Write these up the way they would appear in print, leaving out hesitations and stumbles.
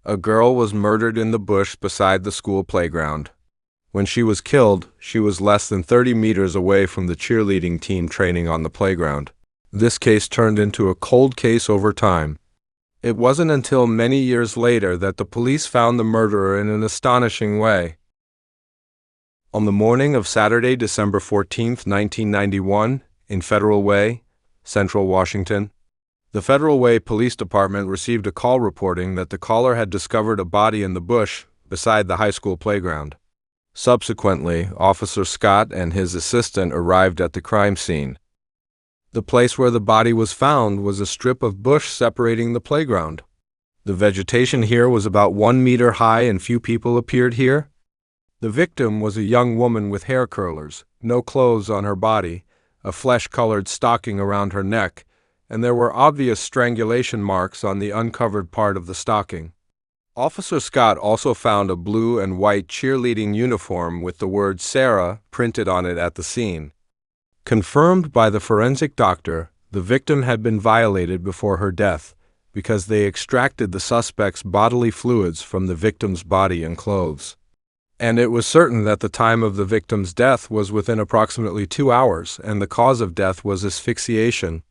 A girl was murdered in the bush beside the school playground. When she was killed, she was less than 30 meters away from the cheerleading team training on the playground. This case turned into a cold case over time. It wasn't until many years later that the police found the murderer in an astonishing way. On the morning of Saturday, December 14, 1991, in Federal Way, Central Washington, the Federal Way Police Department received a call reporting that the caller had discovered a body in the bush beside the high school playground. Subsequently, Officer Scott and his assistant arrived at the crime scene. The place where the body was found was a strip of bush separating the playground. The vegetation here was about 1 meter high and few people appeared here. The victim was a young woman with hair curlers, no clothes on her body, a flesh-colored stocking around her neck, and there were obvious strangulation marks on the uncovered part of the stocking. Officer Scott also found a blue and white cheerleading uniform with the word Sarah printed on it at the scene. Confirmed by the forensic doctor, the victim had been violated before her death because they extracted the suspect's bodily fluids from the victim's body and clothes. And it was certain that the time of the victim's death was within approximately 2 hours, and the cause of death was asphyxiation.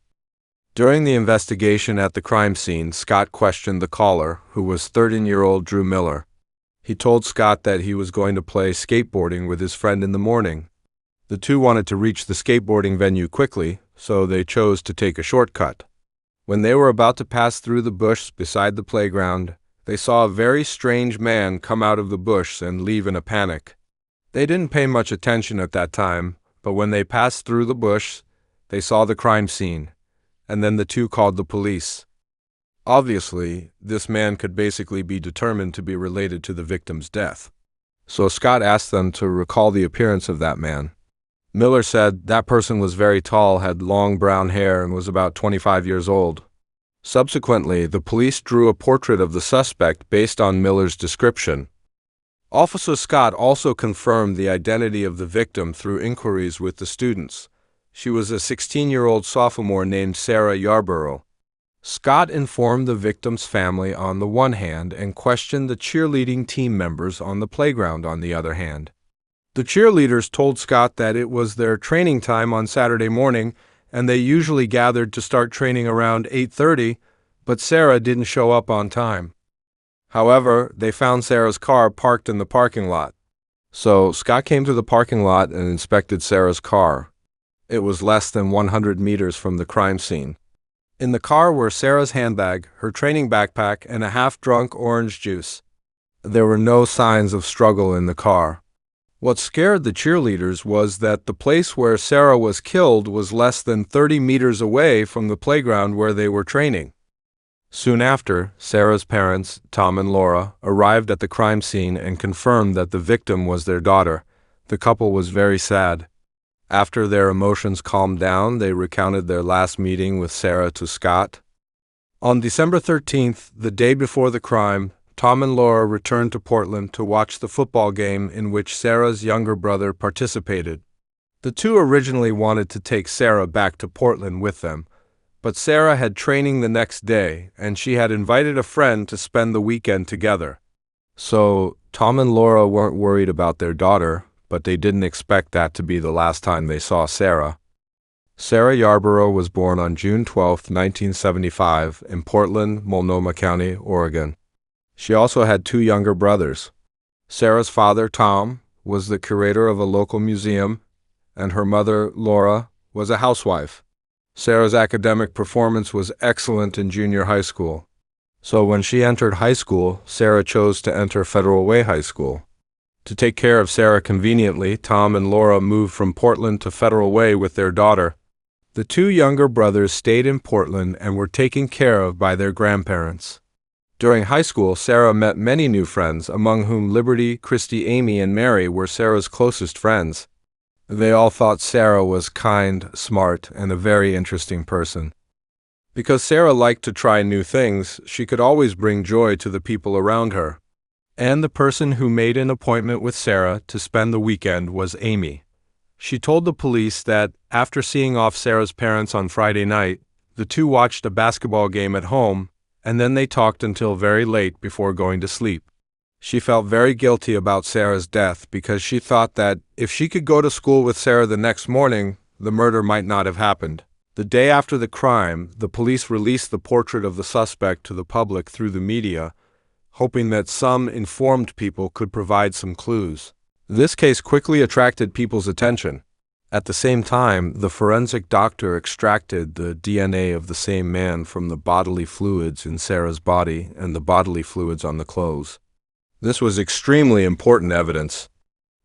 During the investigation at the crime scene, Scott questioned the caller, who was 13-year-old Drew Miller. He told Scott that he was going to play skateboarding with his friend in the morning. The two wanted to reach the skateboarding venue quickly, so they chose to take a shortcut. When they were about to pass through the bush beside the playground, they saw a very strange man come out of the bush and leave in a panic. They didn't pay much attention at that time, but when they passed through the bush, they saw the crime scene, and then the two called the police. Obviously, this man could basically be determined to be related to the victim's death. So Scott asked them to recall the appearance of that man. Miller said that person was very tall, had long brown hair, and was about 25 years old. Subsequently, the police drew a portrait of the suspect based on Miller's description. Officer Scott also confirmed the identity of the victim through inquiries with the students. She was a 16-year-old sophomore named Sarah Yarborough. Scott informed the victim's family on the one hand and questioned the cheerleading team members on the playground on the other hand. The cheerleaders told Scott that it was their training time on Saturday morning and they usually gathered to start training around 8:30, but Sarah didn't show up on time. However, they found Sarah's car parked in the parking lot. So Scott came to the parking lot and inspected Sarah's car. It was less than 100 meters from the crime scene. In the car were Sarah's handbag, her training backpack, and a half-drunk orange juice. There were no signs of struggle in the car. What scared the cheerleaders was that the place where Sarah was killed was less than 30 meters away from the playground where they were training. Soon after, Sarah's parents, Tom and Laura, arrived at the crime scene and confirmed that the victim was their daughter. The couple was very sad. After their emotions calmed down, they recounted their last meeting with Sarah to Scott. On December 13th, the day before the crime, Tom and Laura returned to Portland to watch the football game in which Sarah's younger brother participated. The two originally wanted to take Sarah back to Portland with them, but Sarah had training the next day, and she had invited a friend to spend the weekend together. So, Tom and Laura weren't worried about their daughter, but they didn't expect that to be the last time they saw Sarah. Sarah Yarborough was born on June 12, 1975, in Portland, Multnomah County, Oregon. She also had two younger brothers. Sarah's father, Tom, was the curator of a local museum, and her mother, Laura, was a housewife. Sarah's academic performance was excellent in junior high school. So when she entered high school, Sarah chose to enter Federal Way High School. To take care of Sarah conveniently, Tom and Laura moved from Portland to Federal Way with their daughter. The two younger brothers stayed in Portland and were taken care of by their grandparents. During high school, Sarah met many new friends, among whom Liberty, Christy, Amy, and Mary were Sarah's closest friends. They all thought Sarah was kind, smart, and a very interesting person. Because Sarah liked to try new things, she could always bring joy to the people around her. And the person who made an appointment with Sarah to spend the weekend was Amy. She told the police that, after seeing off Sarah's parents on Friday night, the two watched a basketball game at home, and then they talked until very late before going to sleep. She felt very guilty about Sarah's death because she thought that if she could go to school with Sarah the next morning, the murder might not have happened. The day after the crime, the police released the portrait of the suspect to the public through the media, hoping that some informed people could provide some clues. This case quickly attracted people's attention. At the same time, the forensic doctor extracted the DNA of the same man from the bodily fluids in Sarah's body and the bodily fluids on the clothes. This was extremely important evidence.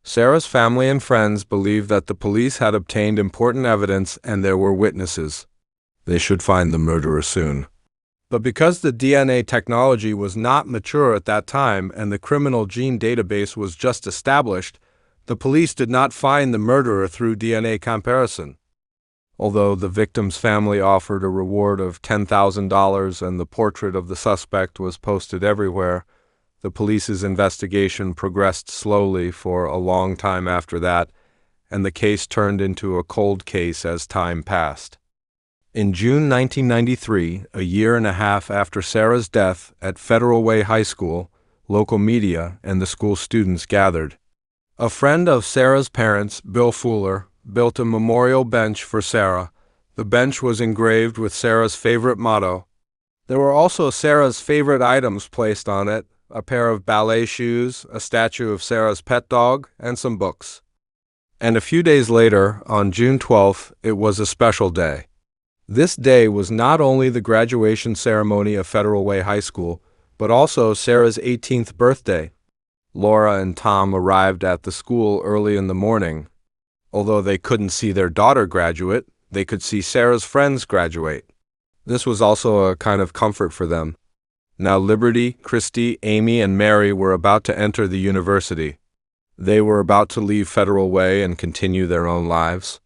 Sarah's family and friends believed that the police had obtained important evidence and there were witnesses. They should find the murderer soon. But because the DNA technology was not mature at that time and the criminal gene database was just established, the police did not find the murderer through DNA comparison. Although the victim's family offered a reward of $10,000 and the portrait of the suspect was posted everywhere, the police's investigation progressed slowly for a long time after that, and the case turned into a cold case as time passed. In June 1993, a year and a half after Sarah's death, at Federal Way High School, local media and the school students gathered. A friend of Sarah's parents, Bill Fuller, built a memorial bench for Sarah. The bench was engraved with Sarah's favorite motto. There were also Sarah's favorite items placed on it: a pair of ballet shoes, a statue of Sarah's pet dog, and some books. And a few days later, on June 12th, it was a special day. This day was not only the graduation ceremony of Federal Way High School, but also Sarah's 18th birthday. Laura and Tom arrived at the school early in the morning. Although they couldn't see their daughter graduate, they could see Sarah's friends graduate. This was also a kind of comfort for them. Now Liberty, Christy, Amy, and Mary were about to enter the university. They were about to leave Federal Way and continue their own lives.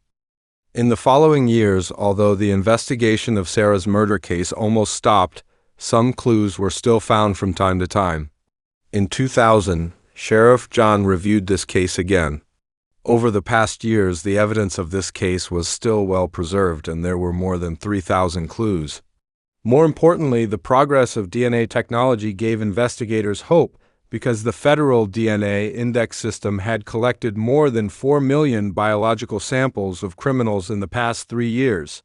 In the following years, although the investigation of Sarah's murder case almost stopped, some clues were still found from time to time. In 2000, Sheriff John reviewed this case again. Over the past years, the evidence of this case was still well preserved, and there were more than 3,000 clues. More importantly, the progress of DNA technology gave investigators hope because the federal DNA index system had collected more than 4 million biological samples of criminals in the past 3 years.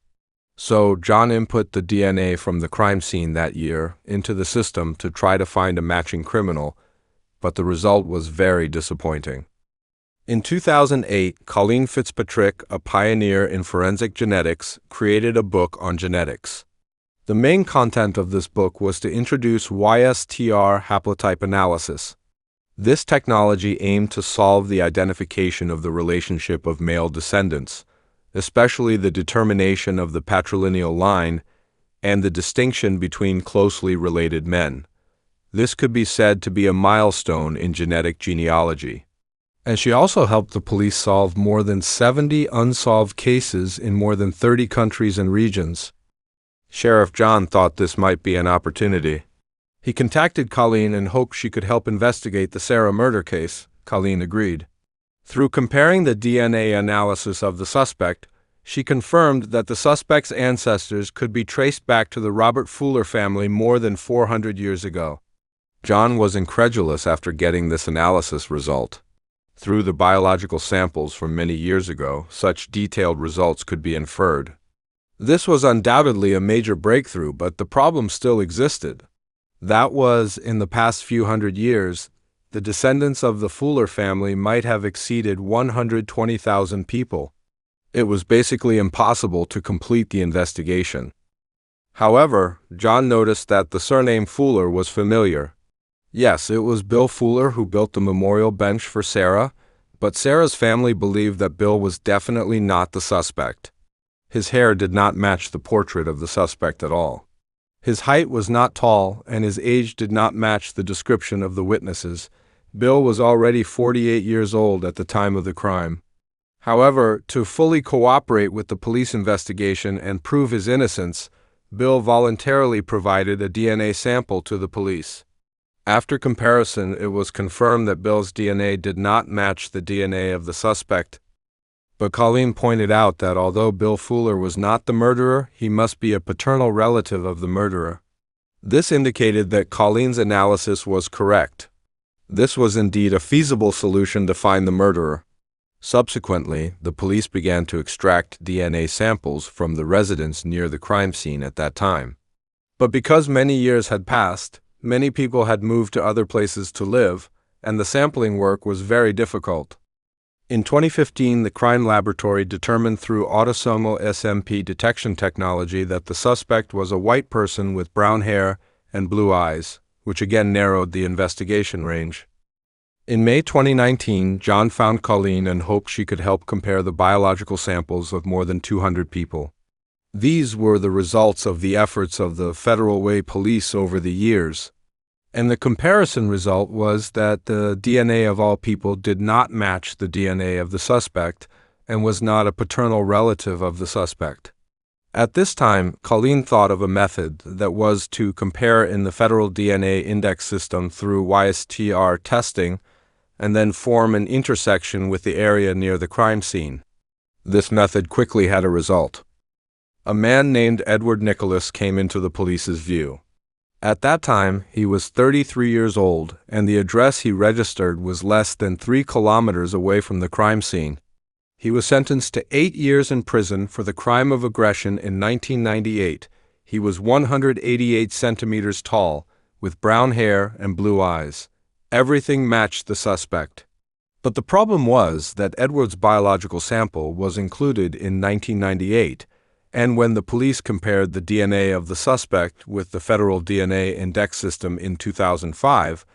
So John input the DNA from the crime scene that year into the system to try to find a matching criminal, but the result was very disappointing. In 2008, Colleen Fitzpatrick, a pioneer in forensic genetics, created a book on genetics. The main content of this book was to introduce YSTR haplotype analysis. This technology aimed to solve the identification of the relationship of male descendants, especially the determination of the patrilineal line and the distinction between closely related men. This could be said to be a milestone in genetic genealogy. And she also helped the police solve more than 70 unsolved cases in more than 30 countries and regions. Sheriff John thought this might be an opportunity. He contacted Colleen and hoped she could help investigate the Sarah murder case. Colleen agreed. Through comparing the DNA analysis of the suspect, she confirmed that the suspect's ancestors could be traced back to the Robert Fuller family more than 400 years ago. John was incredulous after getting this analysis result. Through the biological samples from many years ago, such detailed results could be inferred. This was undoubtedly a major breakthrough, but the problem still existed. That was, in the past few hundred years, the descendants of the Fuller family might have exceeded 120,000 people. It was basically impossible to complete the investigation. However, John noticed that the surname Fuller was familiar. Yes, it was Bill Fuller who built the memorial bench for Sarah, but Sarah's family believed that Bill was definitely not the suspect. His hair did not match the portrait of the suspect at all. His height was not tall, and his age did not match the description of the witnesses. Bill was already 48 years old at the time of the crime. However, to fully cooperate with the police investigation and prove his innocence, Bill voluntarily provided a DNA sample to the police. After comparison, it was confirmed that Bill's DNA did not match the DNA of the suspect. But Colleen pointed out that although Bill Fuller was not the murderer, he must be a paternal relative of the murderer. This indicated that Colleen's analysis was correct. This was indeed a feasible solution to find the murderer. Subsequently, the police began to extract DNA samples from the residents near the crime scene at that time. But because many years had passed, many people had moved to other places to live, and the sampling work was very difficult. In 2015, the crime laboratory determined through autosomal SMP detection technology that the suspect was a white person with brown hair and blue eyes, which again narrowed the investigation range. In May 2019, John found Colleen and hoped she could help compare the biological samples of more than 200 people. These were the results of the efforts of the Federal Way Police over the years. And the comparison result was that the DNA of all people did not match the DNA of the suspect and was not a paternal relative of the suspect. At this time, Colleen thought of a method that was to compare in the federal DNA index system through YSTR testing and then form an intersection with the area near the crime scene. This method quickly had a result. A man named Edward Nicholas came into the police's view. At that time, he was 33 years old, and the address he registered was less than 3 kilometers away from the crime scene. He was sentenced to 8 years in prison for the crime of aggression in 1998. He was 188 centimeters tall, with brown hair and blue eyes. Everything matched the suspect. But the problem was that Edward's biological sample was included in 1998, and when the police compared the DNA of the suspect with the federal DNA index system in 2005,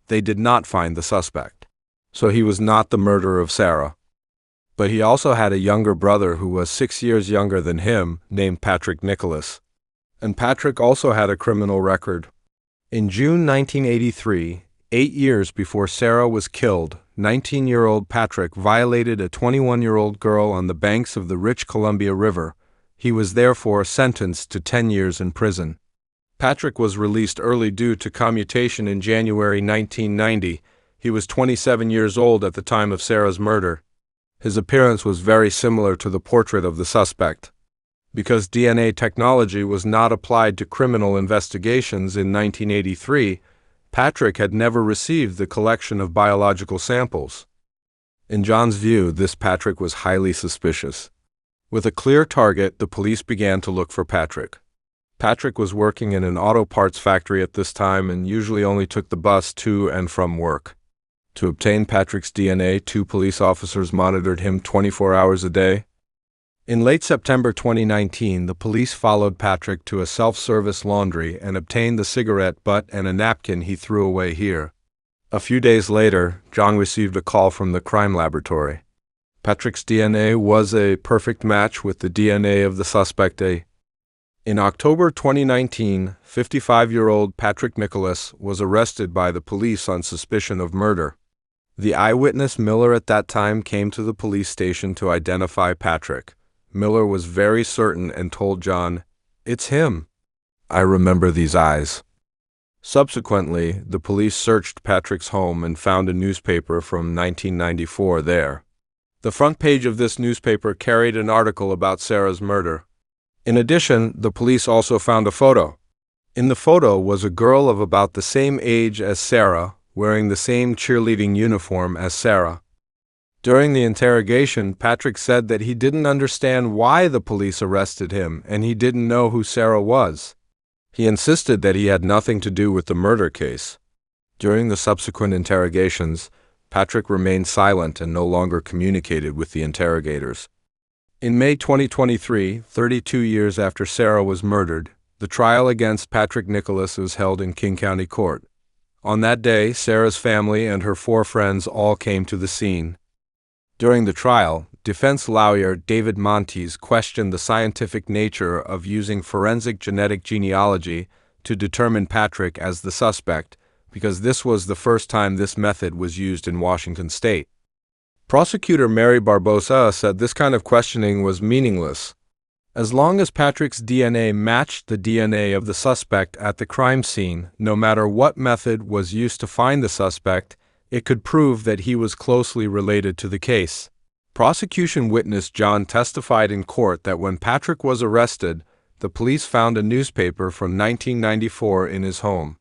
they did not find the suspect. So he was not the murderer of Sarah. But he also had a younger brother who was 6 years younger than him, named Patrick Nicholas. And Patrick also had a criminal record. In June 1983, 8 years before Sarah was killed, 19-year-old Patrick violated a 21-year-old girl on the banks of the rich Columbia River. He was therefore sentenced to 10 years in prison. Patrick was released early due to commutation in January 1990. He was 27 years old at the time of Sarah's murder. His appearance was very similar to the portrait of the suspect. Because DNA technology was not applied to criminal investigations in 1983, Patrick had never received the collection of biological samples. In John's view, this Patrick was highly suspicious. With a clear target, the police began to look for Patrick. Patrick was working in an auto parts factory at this time and usually only took the bus to and from work. To obtain Patrick's DNA, 2 police officers monitored him 24 hours a day. In late September 2019, the police followed Patrick to a self-service laundry and obtained the cigarette butt and a napkin he threw away here. A few days later, John received a call from the crime laboratory. Patrick's DNA was a perfect match with the DNA of the suspect. In October 2019, 55-year-old Patrick Nicholas was arrested by the police on suspicion of murder. The eyewitness Miller at that time came to the police station to identify Patrick. Miller was very certain and told John, "It's him. I remember these eyes." Subsequently, the police searched Patrick's home and found a newspaper from 1994 there. The front page of this newspaper carried an article about Sarah's murder. In addition, the police also found a photo. In the photo was a girl of about the same age as Sarah, wearing the same cheerleading uniform as Sarah. During the interrogation, Patrick said that he didn't understand why the police arrested him and he didn't know who Sarah was. He insisted that he had nothing to do with the murder case. During the subsequent interrogations, Patrick remained silent and no longer communicated with the interrogators. In May 2023, 32 years after Sarah was murdered, the trial against Patrick Nicholas was held in King County Court. On that day, Sarah's family and her 4 friends all came to the scene. During the trial, defense lawyer David Montes questioned the scientific nature of using forensic genetic genealogy to determine Patrick as the suspect, because this was the first time this method was used in Washington state. Prosecutor Mary Barbosa said this kind of questioning was meaningless. As long as Patrick's DNA matched the DNA of the suspect at the crime scene, no matter what method was used to find the suspect, it could prove that he was closely related to the case. Prosecution witness John testified in court that when Patrick was arrested, the police found a newspaper from 1994 in his home.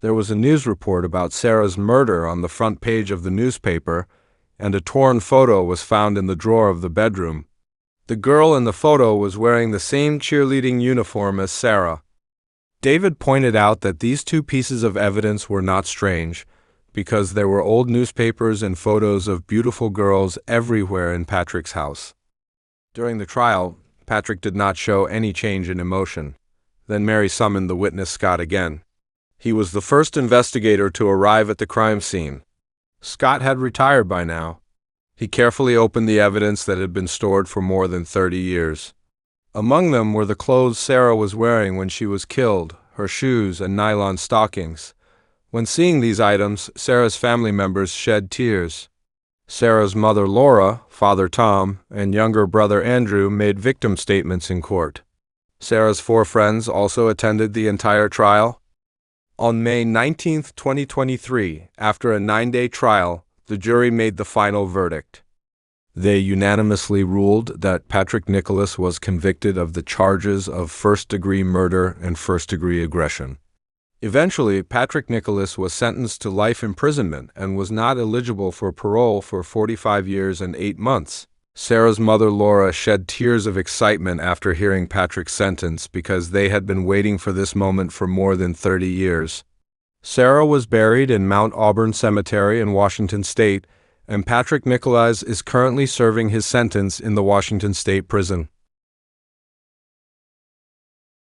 There was a news report about Sarah's murder on the front page of the newspaper, and a torn photo was found in the drawer of the bedroom. The girl in the photo was wearing the same cheerleading uniform as Sarah. David pointed out that these two pieces of evidence were not strange, because there were old newspapers and photos of beautiful girls everywhere in Patrick's house. During the trial, Patrick did not show any change in emotion. Then Mary summoned the witness Scott again. He was the first investigator to arrive at the crime scene. Scott had retired by now. He carefully opened the evidence that had been stored for more than 30 years. Among them were the clothes Sarah was wearing when she was killed, her shoes and nylon stockings. When seeing these items, Sarah's family members shed tears. Sarah's mother Laura, father Tom, and younger brother Andrew made victim statements in court. Sarah's 4 friends also attended the entire trial. On May 19, 2023, after a 9-day trial, the jury made the final verdict. They unanimously ruled that Patrick Nicholas was convicted of the charges of first-degree murder and first-degree aggression. Eventually, Patrick Nicholas was sentenced to life imprisonment and was not eligible for parole for 45 years and 8 months. Sarah's mother Laura shed tears of excitement after hearing Patrick's sentence because they had been waiting for this moment for more than 30 years. Sarah was buried in Mount Auburn Cemetery in Washington State, and Patrick Nicholas is currently serving his sentence in the Washington State Prison.